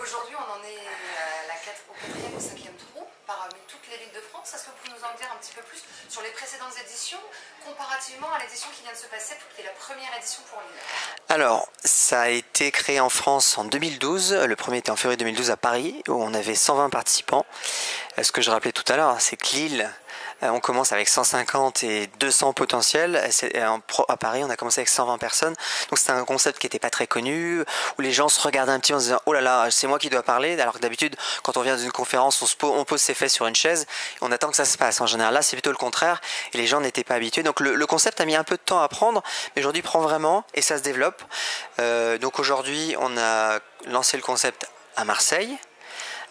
Aujourd'hui, on en est au quatrième ou cinquième trou parmi toutes les villes de France. Est-ce que vous pouvez nous en dire un petit peu plus sur les précédentes éditions, comparativement à l'édition qui vient de se passer, qui est la première édition pour Lille? Alors, ça a été créé en France en 2012. Le premier était en février 2012 à Paris, où on avait 120 participants. Ce que je rappelais tout à l'heure, c'est que Lille, on commence avec 150 et 200 potentiels. À Paris, on a commencé avec 120 personnes. Donc c'était un concept qui n'était pas très connu, où les gens se regardaient un petit peu en se disant « Oh là là, c'est moi qui dois parler », alors que d'habitude, quand on vient d'une conférence, on pose ses fesses sur une chaise et on attend que ça se passe. En général, là, c'est plutôt le contraire et les gens n'étaient pas habitués. Donc le concept a mis un peu de temps à prendre, mais aujourd'hui, il prend vraiment et ça se développe. Donc aujourd'hui, on a lancé le concept à Marseille,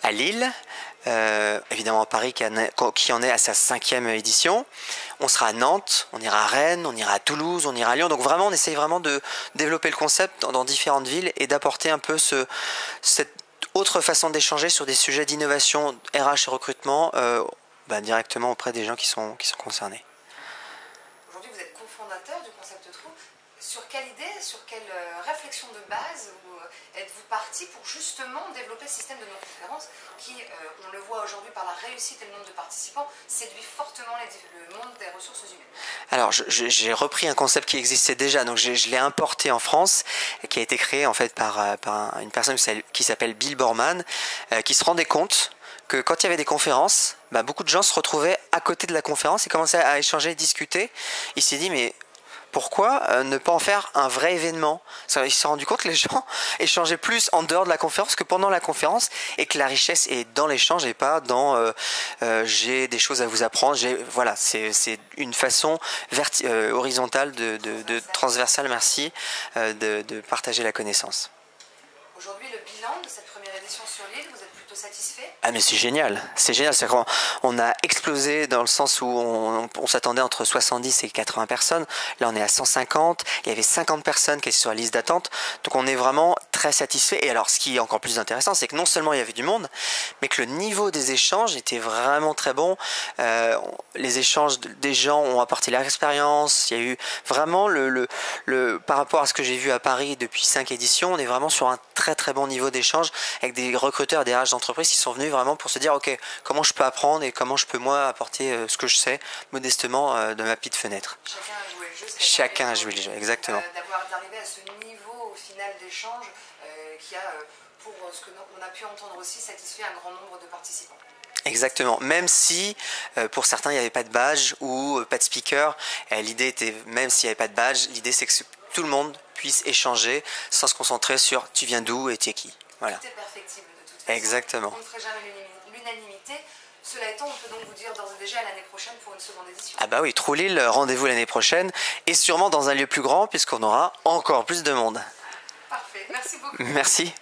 à Lille, évidemment à Paris qui en est à sa 5e édition. On sera à Nantes, on ira à Rennes, on ira à Toulouse, on ira à Lyon. Donc vraiment, on essaye vraiment de développer le concept dans différentes villes et d'apporter un peu cette autre façon d'échanger sur des sujets d'innovation RH et recrutement directement auprès des gens qui sont concernés. Aujourd'hui, vous êtes cofondateur du concept Trou. Sur quelle idée, sur quelle réflexion de base êtes-vous parti pour justement développer le système de nos conférences qui, on le voit aujourd'hui par la réussite et le nombre de participants, séduit fortement le monde des ressources humaines? Alors, j'ai repris un concept qui existait déjà, donc je l'ai importé en France, qui a été créé en fait par une personne qui s'appelle Bill Borman, qui se rendait compte que quand il y avait des conférences, beaucoup de gens se retrouvaient à côté de la conférence et commençaient à échanger, discuter. Il s'est dit, mais pourquoi ne pas en faire un vrai événement? Il s'est rendu compte que les gens échangeaient plus en dehors de la conférence que pendant la conférence et que la richesse est dans l'échange et pas dans j'ai des choses à vous apprendre. Voilà, c'est une façon horizontale, transversale, merci, de partager la connaissance. Aujourd'hui, le bilan de cette première édition sur Lille, vous êtes plutôt satisfait? Ah mais c'est génial, c'est qu'on a explosé dans le sens où on s'attendait entre 70 et 80 personnes, là on est à 150, il y avait 50 personnes qui étaient sur la liste d'attente, donc on est vraiment très satisfait. Et alors ce qui est encore plus intéressant, c'est que non seulement il y avait du monde, mais que le niveau des échanges était vraiment très bon. Les échanges des gens ont apporté leur expérience, il y a eu vraiment par rapport à ce que j'ai vu à Paris depuis 5 éditions, on est vraiment sur un très très bon niveau d'échange avec des recruteurs et des RH d'entreprise qui sont venus vraiment pour se dire ok, comment je peux apprendre et comment je peux moi apporter ce que je sais modestement de ma petite fenêtre. Chacun a joué le jeu. Chacun a joué le jeu, exactement. D'arriver à ce niveau au final d'échange qui a, pour ce que on a pu entendre aussi, satisfait un grand nombre de participants. Exactement, même si pour certains il n'y avait pas de badge ou pas de speaker, l'idée était, même s'il n'y avait pas de badge, l'idée c'est que tout le monde puisse échanger sans se concentrer sur tu viens d'où et tu es qui. Voilà. Tout est perfectible de toute façon. Exactement. On ne ferait jamais l'unanimité. Cela étant, on peut donc vous dire d'ores et déjà à l'année prochaine pour une seconde édition. Ah bah oui, Trou Lille, rendez-vous l'année prochaine et sûrement dans un lieu plus grand puisqu'on aura encore plus de monde. Parfait, merci beaucoup. Merci.